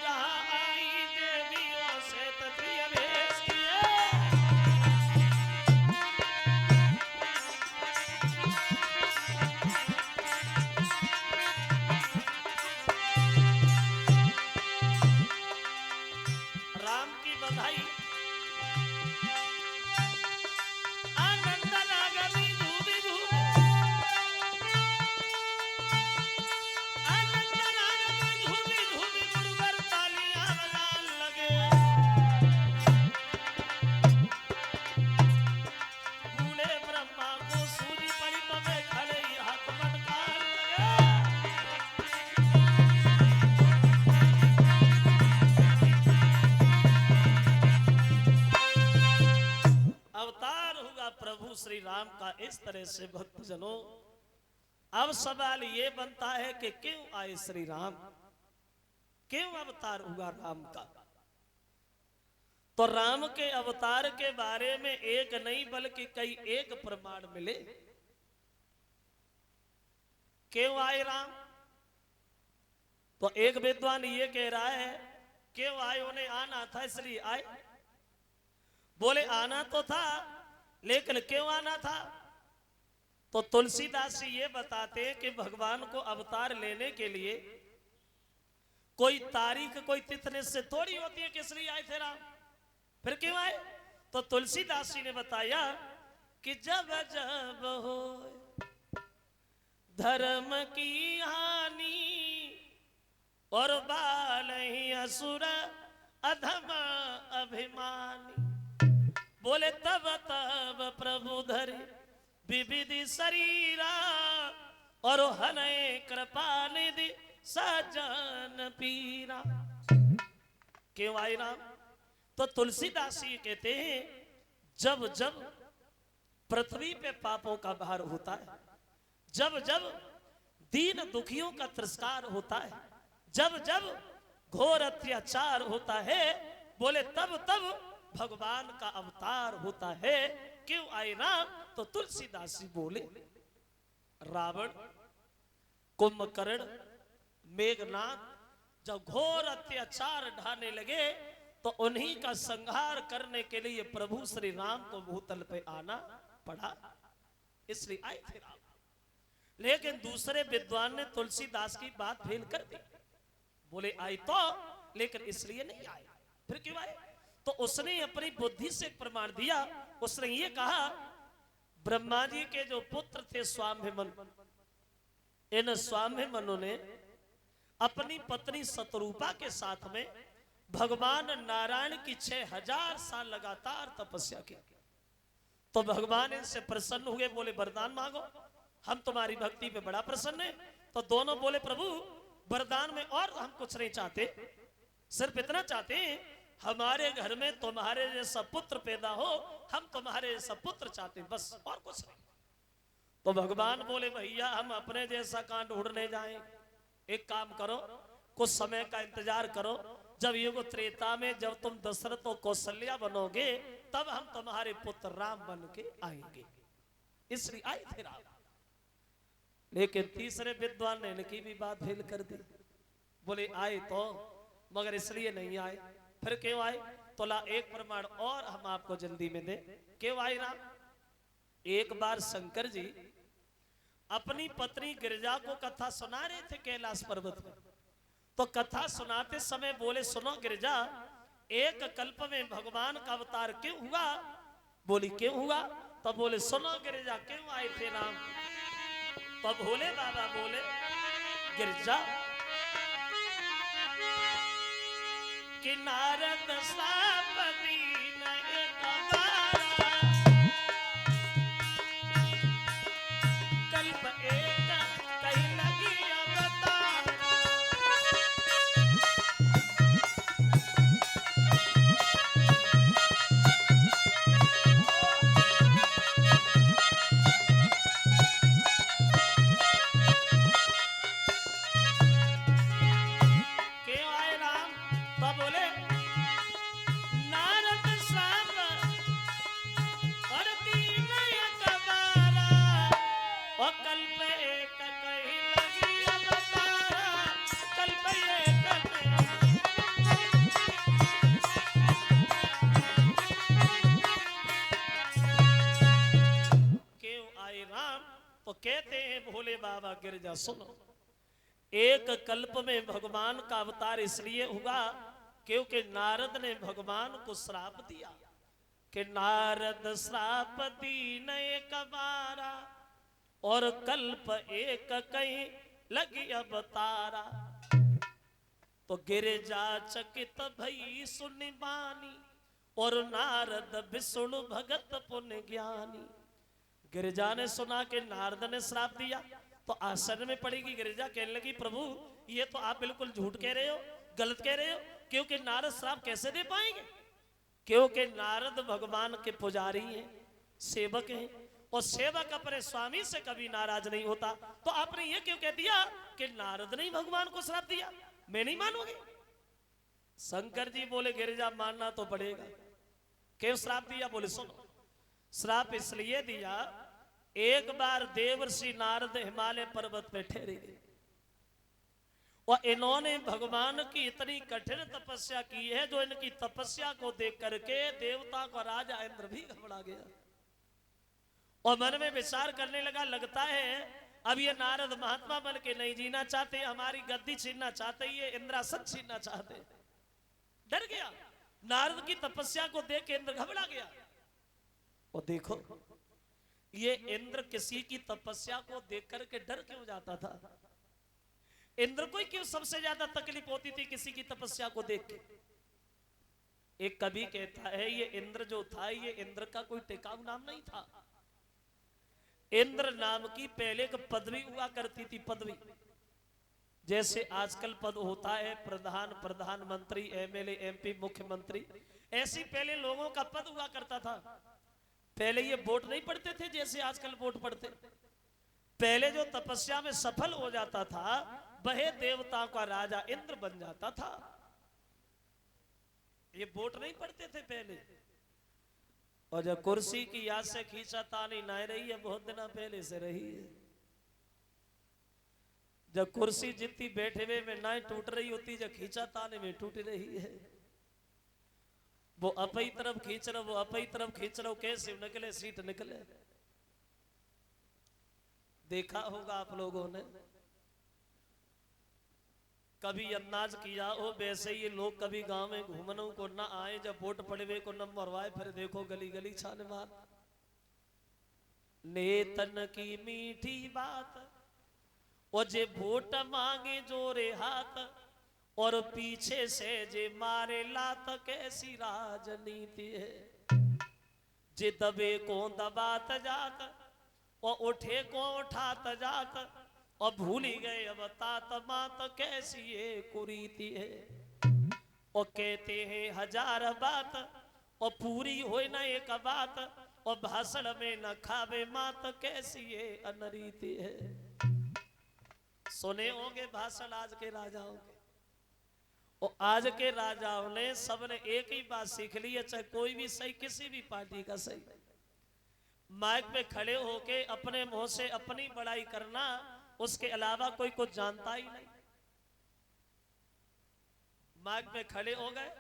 जहाँ आई देवियों से प्रिय भेष किए। राम की बधाई आनंद लागली धूबी धूबी, आनंद लागली धूबी धूबी, गुरुवर तालियां बजान लगे। बूढ़े ब्रह्मा को सूझी पड़ी तो वे खड़े ही हाथ मटकार लगे। अवतार हुआ प्रभु श्री राम का इस तरह से भक्तजनों। अब सवाल ये बनता है कि क्यों आए श्री राम, क्यों अवतार हुआ राम का। तो राम के अवतार के बारे में एक नहीं बल्कि कई एक प्रमाण मिले। क्यों आए राम, तो एक विद्वान ये कह रहा है क्यों आए, उन्हें आना था इसलिए आए। बोले आना तो था लेकिन क्यों आना था, तो तुलसीदास जी ये बताते हैं कि भगवान को अवतार लेने के लिए कोई तारीख कोई तिथि निश्चित थोड़ी होती है, किस लिए आए थे राम, फिर क्यों आए। तो तुलसीदास जी ने बताया कि जब जब हो धर्म की हानि और बाल ही असुर अधम अभिमानी। बोले तब तब प्रभु धरे विविधि शरीरा और हने कृपा निधि सजन पीरा। क्यों आए राम, तो तुलसीदास जी कहते हैं जब जब पृथ्वी पे पापों का भार होता है, जब जब दीन दुखियों का तिरस्कार होता है, जब जब घोर अत्याचार होता है, बोले तब तब भगवान का अवतार होता है। क्यों आए राम, तो तुलसीदास जी बोले रावण कुंभकर्ण मेघनाथ जब घोर अत्याचार ढाने लगे तो उन्हीं का संहार करने के लिए प्रभु श्री राम को भूतल पे आना पड़ा, इसलिए आए थे राम। लेकिन दूसरे विद्वान ने तुलसीदास की बात फेल कर दी। बोले आए तो, लेकिन इसलिए नहीं आए, फिर क्यों आए। तो उसने अपनी बुद्धि से प्रमाण दिया। उसने ये कहा ब्रह्मा जी के जो पुत्र थे स्वामिमनु, इन स्वामिमनु ने अपनी पत्नी शतरूपा के साथ में भगवान नारायण की 6000 साल लगातार तपस्या की। तो भगवान इनसे प्रसन्न हुए, बोले वरदान मांगो, हम तुम्हारी भक्ति पे बड़ा प्रसन्न है। तो दोनों बोले प्रभु वरदान में और हम कुछ नहीं चाहते, सिर्फ इतना चाहते हैं हमारे घर में तुम्हारे जैसा पुत्र पैदा हो, हम तुम्हारे जैसा पुत्र चाहते हैं, बस और कुछ नहीं। तो भगवान बोले भैया हम अपने जैसा कहां ढूंढने जाएं, एक काम करो कुछ समय का इंतजार करो, जब युग त्रेता में जब तुम दशरथ और कौशल्या बनोगे तब हम तुम्हारे पुत्र राम बन के आएंगे, इसलिए आए थे राम। लेकिन तीसरे विद्वान ने इनकी भी बात फेल कर दी। बोले आए तो मगर इसलिए नहीं आए, फिर क्यों आए। तो ला एक प्रमाण और हम आपको जल्दी में दे, क्यों आए राम। एक बार शंकर जी अपनी पत्नी गिरिजा को कथा सुना रहे थे कैलाश पर्वत में। तो कथा सुनाते समय बोले सुनो गिरिजा, एक कल्प में भगवान का अवतार क्यों हुआ। बोली क्यों हुआ, तब बोले सुनो गिरिजा क्यों आए थे राम। तब भोले बाबा बोले गिरिजा कि नारद साप दीन एक बारा, कल्प एक कहीं लगी अवतार। क्यों आए राम, तब बोले नारद तो कहते हैं भोले बाबा गिरजा सुनो, एक कल्प में भगवान का अवतार इसलिए हुआ क्योंकि नारद ने भगवान को श्राप दिया कि नारद श्राप दीन एक बारा और कल्प एक कहीं लगी अवतारा। तो गिरजा चकित भई सुनि बानी और नारद विष्णु भगत पुण्य ज्ञानी। गिरजा ने सुना कि नारद ने श्राप दिया तो आश्चर्य में पड़ेगी। गिरजा कहने लगी प्रभु ये तो आप बिल्कुल झूठ कह रहे हो, गलत कह रहे हो, क्योंकि नारद श्राप कैसे दे पाएंगे? क्योंकि नारद भगवान के पुजारी हैं, सेवक हैं, और सेवक अपने स्वामी से कभी नाराज नहीं होता। तो आपने ये क्यों कह दिया कि नारद ने भगवान को श्राप दिया? मैं नहीं मानूंगी। शंकर जी बोले गिरजा मानना तो पड़ेगा। क्यों श्राप दिया? बोले सुनो, श्राप इसलिए दिया, एक बार देवर्षि नारद हिमालय पर्वत पे ठहरे गए और इन्होंने भगवान की इतनी कठिन तपस्या की है, जो इनकी तपस्या को देख करके देवता का राजा इंद्र भी घबरा गया और मन में विचार करने लगा, लगता है अब ये नारद महात्मा बन के नहीं जीना चाहते, हमारी गद्दी छीनना चाहते, ये इंद्रासन छीनना चाहते। डर गया, नारद की तपस्या को देख के इंद्र घबरा गया। और देखो ये इंद्र किसी की तपस्या को देख करके डर क्यों जाता था? इंद्र को क्यों सबसे ज्यादा तकलीफ होती थी किसी की तपस्या को देख के? एक कवि कहता है ये इंद्र जो था, ये इंद्र का कोई टिकाऊ नाम नहीं था। इंद्र नाम की पहले एक पदवी हुआ करती थी, पदवी जैसे आजकल पद होता है प्रधान, प्रधानमंत्री, एमएलए, एमपी, मुख्यमंत्री, ऐसी पहले लोगों का पद हुआ करता था। पहले ये वोट नहीं पड़ते थे जैसे आजकल वोट पड़ते। पहले जो तपस्या में सफल हो जाता था वह देवताओं का राजा इंद्र बन जाता था। ये वोट नहीं पड़ते थे पहले। और जब कुर्सी की याद से खींचातानी ना रही है, बहुत दिन पहले से रही है। जब कुर्सी जितनी बैठे हुए में ना टूट रही होती, जब खींचातानी में टूट रही है। वो अपनी तरफ खींच रहा, वो अपनी तरफ खींच रहा, कैसे निकले सीट निकले। देखा होगा आप लोगों ने, कभी अंदाज किया हो वैसे ये लोग कभी गांव में घूमने को ना आए, जब वोट पड़े हुए को नंबर वाए, फिर देखो गली गली छाने मार। नेतन की मीठी बात और जे वोट मांगे जोरे हाथ और पीछे से जे मारे लात, कैसी राजनीति है। जे दबे को दबात जात और उठे को उठात जात और भूल गए अब तात मात, कैसी ये कुरीति है। और कहते हैं हजार बात और पूरी होए ना एक बात, और भाषण में न खावे मात, कैसी ये अनरीति है। सुने होंगे भाषण आज के राजाओं के, और आज के राजाओं ने सबने एक ही बात सीख ली है, चाहे कोई भी सही, किसी भी पार्टी का सही, माइक पे खड़े होके अपने मुंह से अपनी बड़ाई करना, उसके अलावा कोई कुछ जानता ही नहीं। माइक पे खड़े हो गए